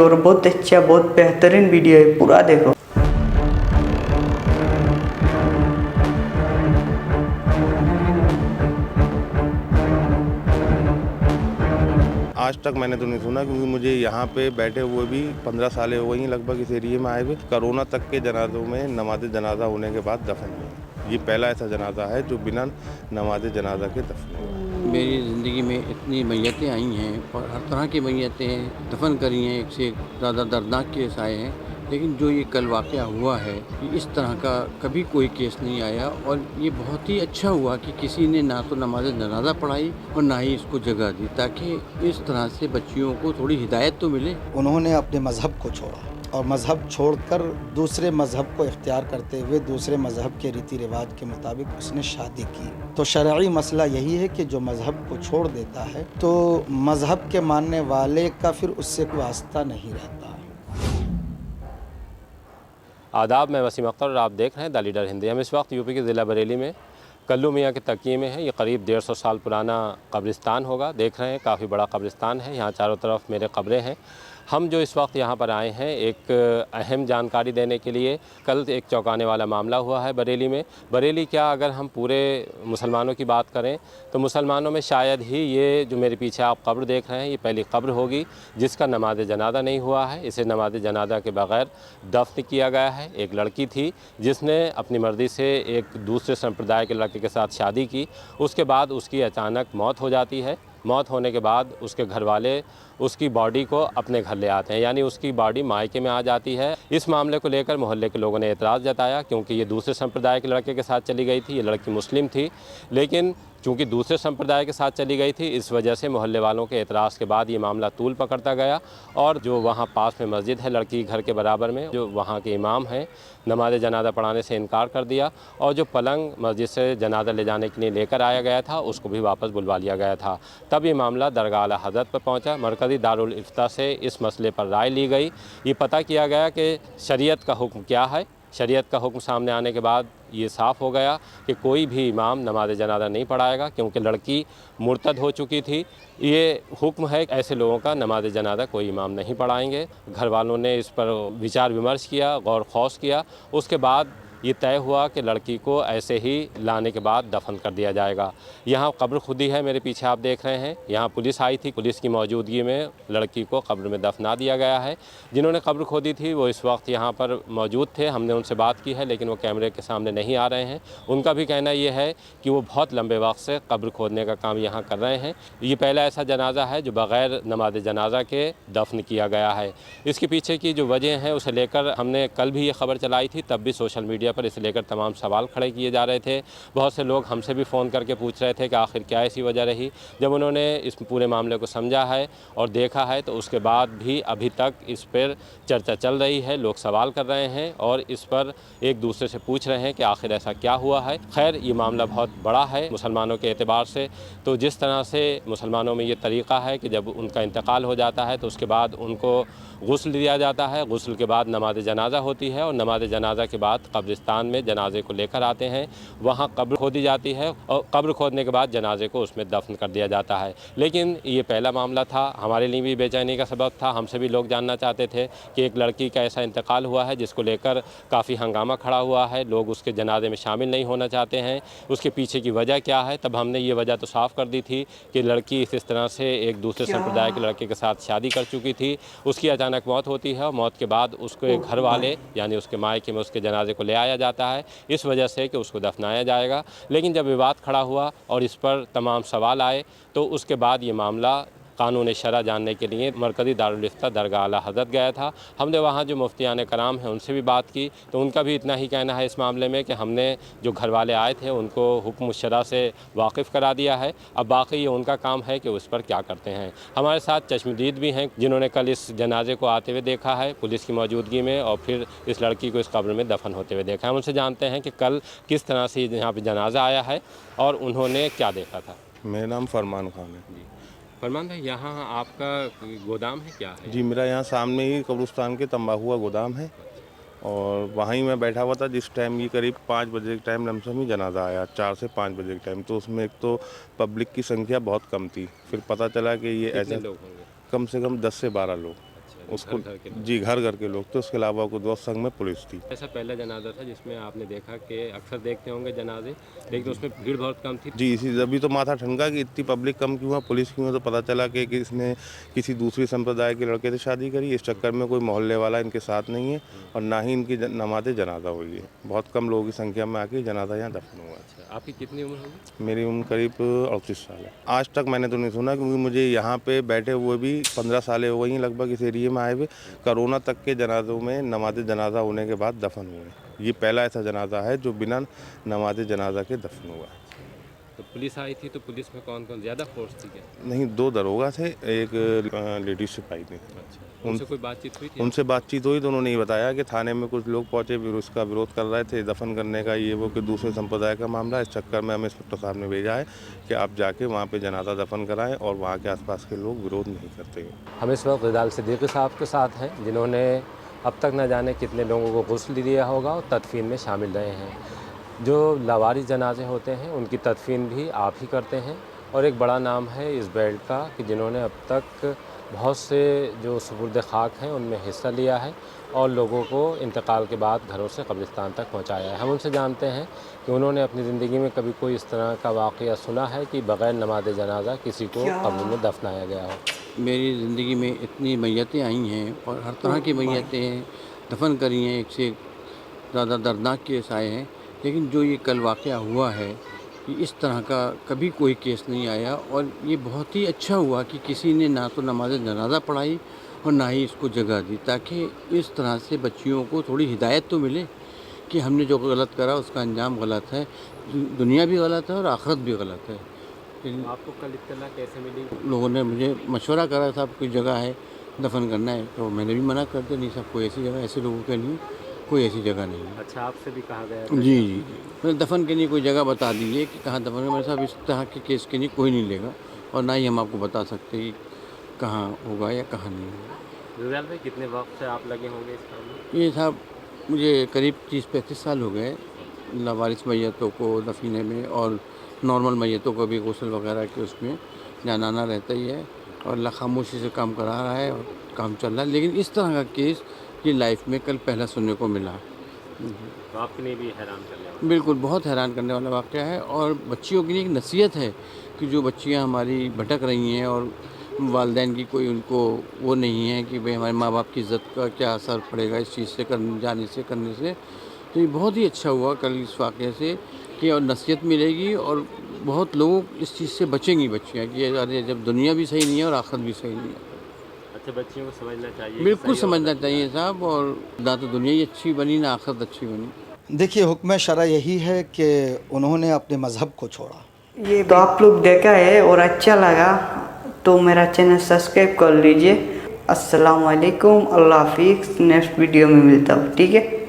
और बहुत अच्छा, बहुत बेहतरीन वीडियो है, पूरा देखो। आज तक मैंने तो नहीं सुना, क्योंकि मुझे यहाँ पे बैठे हुए भी 15 सालें हो गई लगभग इस एरिए में आए हुए। कोरोना तक के जनाजों में नमाज जनाजा होने के बाद दफन हुए। ये पहला ऐसा जनाजा है जो बिना नमाज जनाजा के दफन हुआ। मेरी ज़िंदगी में इतनी मैयतें आई हैं और हर तरह की मैयतें दफन करी हैं, एक से एक ज़्यादा दर्दनाक केस आए हैं, लेकिन जो ये कल वाक़या हुआ है, ये इस तरह का कभी कोई केस नहीं आया। और ये बहुत ही अच्छा हुआ कि किसी ने ना तो नमाज जनाजा पढ़ाई और ना ही इसको जगह दी, ताकि इस तरह से बच्चियों को थोड़ी हिदायत तो मिले। उन्होंने अपने मज़हब को छोड़ा और मज़हब छोड़कर दूसरे मज़हब को इख्तियार करते हुए दूसरे मज़हब के रीति रिवाज के मुताबिक उसने शादी की। तो शरई मसला यही है कि जो मज़हब को छोड़ देता है तो मज़हब के मानने वाले का फिर उससे कोई वास्ता नहीं रहता। आदाब, मैं वसीम अख्तर और आप देख रहे हैं द लीडर हिंदी। हम इस वक्त यूपी के ज़िला बरेली में कल्लू मियाँ के तकिए में है। ये करीब 150 साल पुराना कब्रिस्तान होगा। देख रहे हैं काफ़ी बड़ा कब्रिस्तान है। यहाँ चारों तरफ मेरे कब्रें हैं। हम जो इस वक्त यहाँ पर आए हैं एक अहम जानकारी देने के लिए। कल एक चौंकाने वाला मामला हुआ है बरेली में। बरेली क्या, अगर हम पूरे मुसलमानों की बात करें तो मुसलमानों में शायद ही ये जो मेरे पीछे आप कब्र देख रहे हैं ये पहली कब्र होगी जिसका नमाज जनाजा नहीं हुआ है। इसे नमाज जनाजा के बग़ैर दफन किया गया है। एक लड़की थी जिसने अपनी मर्ज़ी से एक दूसरे संप्रदाय के लड़के के साथ शादी की। उसके बाद उसकी अचानक मौत हो जाती है। मौत होने के बाद उसके घर वाले उसकी बॉडी को अपने घर ले आते हैं, यानी उसकी बॉडी मायके में आ जाती है। इस मामले को लेकर मोहल्ले के लोगों ने एतराज़ जताया, क्योंकि ये दूसरे संप्रदाय के लड़के के साथ चली गई थी। ये लड़की मुस्लिम थी, लेकिन चूँकि दूसरे संप्रदाय के साथ चली गई थी, इस वजह से मोहल्ले वालों के एतराज़ के बाद ये मामला तूल पकड़ता गया। और जो वहाँ पास में मस्जिद है लड़की घर के बराबर में, जो वहाँ के इमाम हैं, नमाज जनाजा पढ़ाने से इनकार कर दिया। और जो पलंग मस्जिद से जनाजा ले जाने के लिए लेकर आया गया था उसको भी वापस बुलवा लिया गया था। तब ये मामला दरगाह आला हज़रत पर पहुँचा। मरकज़ी दारुल इफ्ता से इस मसले पर राय ली गई। ये पता किया गया कि शरीयत का हुक्म क्या है। शरीयत का हुक्म सामने आने के बाद ये साफ़ हो गया कि कोई भी इमाम नमाज जनाजा नहीं पढ़ाएगा, क्योंकि लड़की मुर्तद हो चुकी थी। ये हुक्म है, ऐसे लोगों का नमाज जनाजा कोई इमाम नहीं पढ़ाएंगे। घर वालों ने इस पर विचार विमर्श किया, गौर खौस किया। उसके बाद ये तय हुआ कि लड़की को ऐसे ही लाने के बाद दफन कर दिया जाएगा। यहाँ कब्र खुदी है, मेरे पीछे आप देख रहे हैं। यहाँ पुलिस आई थी, पुलिस की मौजूदगी में लड़की को कब्र में दफना दिया गया है। जिन्होंने कब्र खोदी थी वो इस वक्त यहाँ पर मौजूद थे। हमने उनसे बात की है, लेकिन वो कैमरे के सामने नहीं आ रहे हैं। उनका भी कहना ये है कि वो बहुत लंबे वक्त से कब्र खोदने का काम यहाँ कर रहे हैं। ये पहला ऐसा जनाजा है जो बग़ैर नमाज जनाजा के दफन किया गया है। इसके पीछे की जो वजह है उसे लेकर हमने कल भी ये खबर चलाई थी, तब भी सोशल मीडिया पर इसे लेकर तमाम सवाल खड़े किए जा रहे थे। बहुत से लोग हमसे भी फ़ोन करके पूछ रहे थे कि आखिर क्या ऐसी वजह रही। जब उन्होंने इस पूरे मामले को समझा है और देखा है तो उसके बाद भी अभी तक इस पर चर्चा चल रही है। लोग सवाल कर रहे हैं और इस पर एक दूसरे से पूछ रहे हैं कि आखिर ऐसा क्या हुआ है। खैर, ये मामला बहुत बड़ा है मुसलमानों के एतबार से। तो जिस तरह से मुसलमानों में ये तरीक़ा है कि जब उनका इंतकाल हो जाता है तो उसके बाद उनको गुस्ल दिया जाता है। गुस्ल के बाद नमाज जनाजा होती है और नमाज जनाजा के बाद कब्रिस्तान में जनाजे को लेकर आते हैं। वहाँ कब्र खोदी जाती है और कब्र खोदने के बाद जनाजे को उसमें दफन कर दिया जाता है। लेकिन ये पहला मामला था, हमारे लिए भी बेचैनी का सबब था। हमसे भी लोग जानना चाहते थे कि एक लड़की का ऐसा इंतकाल हुआ है जिसको लेकर काफ़ी हंगामा खड़ा हुआ है। लोग उसके जनाजे में शामिल नहीं होना चाहते हैं। उसके पीछे की वजह क्या है। तब हमने ये वजह तो साफ़ कर दी थी कि लड़की इस तरह से एक दूसरे संप्रदाय के लड़के के साथ शादी कर चुकी थी। उसकी अचानक मौत होती है और मौत के बाद उसके घर वाले यानी उसके मायके में उसके जनाजे को ले आया जाता है, इस वजह से कि उसको दफनाया जाएगा। लेकिन जब विवाद खड़ा हुआ और इस पर तमाम सवाल आए तो उसके बाद ये मामला कानून शरा जानने के लिए मरकज़ी दारुल इफ्ता दरगाह आला हज़रत गया था। हमने वहाँ जो मुफ्तियान कराम हैं उनसे भी बात की, तो उनका भी इतना ही कहना है इस मामले में कि हमने जो घर वाले आए थे उनको हुक्म शरा से वाकिफ़ करा दिया है। अब बाकी ये उनका काम है कि उस पर क्या करते हैं। हमारे साथ चश्मदीद भी हैं जिन्होंने कल इस जनाजे को आते हुए देखा है पुलिस की मौजूदगी में, और फिर इस लड़की को इस कब्र में दफन होते हुए देखा है। हम उनसे जानते हैं कि कल किस तरह से यहाँ पर जनाजा आया है और उन्होंने क्या देखा था। मेरा नाम फरमान खान है जी फरमान भाई, यहाँ आपका गोदाम है क्या है? जी, मेरा यहाँ सामने ही कब्रिस्तान के तंबाकू का गोदाम है और वहाँ ही मैं बैठा हुआ था जिस टाइम ये करीब 5 बजे के टाइम लमसम ही जनाजा आया, 4 से 5 बजे के टाइम। तो उसमें एक तो पब्लिक की संख्या बहुत कम थी। फिर पता चला कि ये ऐसा लोग होंगे? कम से कम 10 से 12 लोग। उसको घर के लोग। जी घर घर के लोग थे, उसके अलावा कुछ दोस्त संग में पुलिस थी। ऐसा पहला जनाजा था जिसमें आपने देखा कि अक्सर देखते होंगे जनाजे, लेकिन उसमें भीड़ बहुत कम थी। जी इसी अभी तो माथा ठनका कि इतनी पब्लिक कम क्यों है, पुलिस क्यों है, तो पता चला कि इसने किसी दूसरी संप्रदाय के लड़के से शादी करी। इस चक्कर में कोई मोहल्ले वाला इनके साथ नहीं है और ना ही इनकी नमाज जनाजा हुई है। बहुत कम लोगों की संख्या में आके जनाजा यहाँ दफन हुआ है। अच्छा, आपकी कितनी उम्र होगी? मेरी उम्र करीब 38 साल है। आज तक मैंने तो नहीं सुना, क्योंकि मुझे यहाँ पे बैठे हुए भी 15 साल हो गई लगभग इस एरिया में आए हुए। कोरोना तक के जनाजों में नमाज जनाजा होने के बाद दफन हुए। ये पहला ऐसा जनाजा है जो बिना नमाज जनाजा के दफन हुआ है। तो पुलिस आई थी, तो पुलिस में कौन कौन ज़्यादा फोर्स थी क्या? नहीं, 2 दरोगा थे, एक लेडीज सिपाही थी। अच्छा, उनसे कोई बातचीत हुई थी? उनसे बातचीत हुई तो उन्होंने ये बताया कि थाने में कुछ लोग पहुंचे, फिर उसका विरोध कर रहे थे दफन करने का, ये वो कि दूसरे संप्रदाय का मामला है। इस चक्कर में हमें इंस्पेक्टर साहब ने भेजा है कि आप जाके वहाँ पे जनाजा दफन कराएं और वहाँ के आसपास के लोग विरोध नहीं करते हैं। हम इस वक्त रिदाल सिद्दीकी साहब के साथ हैं, जिन्होंने अब तक न जाने कितने लोगों को गुस्ल दिया होगा और तदफीन में शामिल रहे हैं। जो लावारिस जनाजे होते हैं उनकी तदफीन भी आप ही करते हैं, और एक बड़ा नाम है इस बेल्ट का कि जिन्होंने अब तक बहुत से जो सुपुर्द खाक हैं उनमें हिस्सा लिया है और लोगों को इंतकाल के बाद घरों से कब्रिस्तान तक पहुंचाया है। हम उनसे जानते हैं कि उन्होंने अपनी ज़िंदगी में कभी कोई इस तरह का वाक़या सुना है कि बग़ैर नमाज जनाजा किसी को कब्र में दफनाया गया हो। मेरी ज़िंदगी में इतनी मैयतें आई हैं और हर तरह की मैयतें दफन करी हैं, एक से एक ज़्यादा दर्दनाक केस आए हैं, लेकिन जो ये कल वाक़या हुआ है कि इस तरह का कभी कोई केस नहीं आया। और ये बहुत ही अच्छा हुआ कि किसी ने ना तो नमाज जनाजा पढ़ाई और ना ही इसको जगह दी, ताकि इस तरह से बच्चियों को थोड़ी हिदायत तो मिले कि हमने जो गलत करा उसका अंजाम गलत है, दुनिया भी गलत है और आखिरत भी गलत है। आपको कल इत्तला कैसे मिली? लोगों ने मुझे मशवरा करा, साहब कोई जगह है दफन करना है, तो मैंने भी मना कर दिया, नहीं साहब कोई ऐसी जगह, ऐसे लोगों के लिए कोई ऐसी जगह नहीं है। अच्छा, आपसे भी कहा गया? जी जी जी, मैंने दफन के लिए कोई जगह बता दीजिए कि कहाँ दफन है। मेरे साहब इस तरह के केस के लिए कोई नहीं लेगा और ना ही हम आपको बता सकते कि कहाँ होगा या कहाँ नहीं होगा। रिजाल भाई, कितने वक्त से आप लगे होंगे इस काम में? ये साहब मुझे करीब 30-35 साल हो गए लावारिस मैयतों को दफीने में, और नॉर्मल मैयतों को भी गुस्ल वगैरह के उसमें जाना आना रहता ही है, और अल्लाह खामोशी से काम करा रहा है और काम चल रहा है। लेकिन इस तरह का केस ये लाइफ में कल पहला सुनने को मिला। तो आपके लिए भी हैरान करने वाला? बिल्कुल, बहुत हैरान करने वाला वाक़या है, और बच्चियों के लिए एक नसीहत है कि जो बच्चियां हमारी भटक रही हैं और वालिदैन की कोई उनको वो नहीं है कि भाई हमारे माँ बाप की इज़्ज़त का क्या असर पड़ेगा इस चीज़ से करने से। तो ये बहुत ही अच्छा हुआ कल इस वाक़े से कि और नसीहत मिलेगी और बहुत लोग इस चीज़ से बचेंगी बच्चियाँ कि अरे जब दुनिया भी सही नहीं है और आखिरत भी सही नहीं है। अच्छा, बच्चियों को समझना चाहिए? बिल्कुल समझना चाहिए साहब, और ना तो दुनिया ही अच्छी बनी ना आखिरत अच्छी बनी। देखिए, हुक्म शरा यही है कि उन्होंने अपने मज़हब को छोड़ा। ये तो आप लोग देखा है और अच्छा लगा तो मेरा चैनल सब्सक्राइब कर लीजिए। अस्सलाम वालेकुम, अल्लाह हाफिज़। नेक्स्ट वीडियो में मिलता हूँ, ठीक है।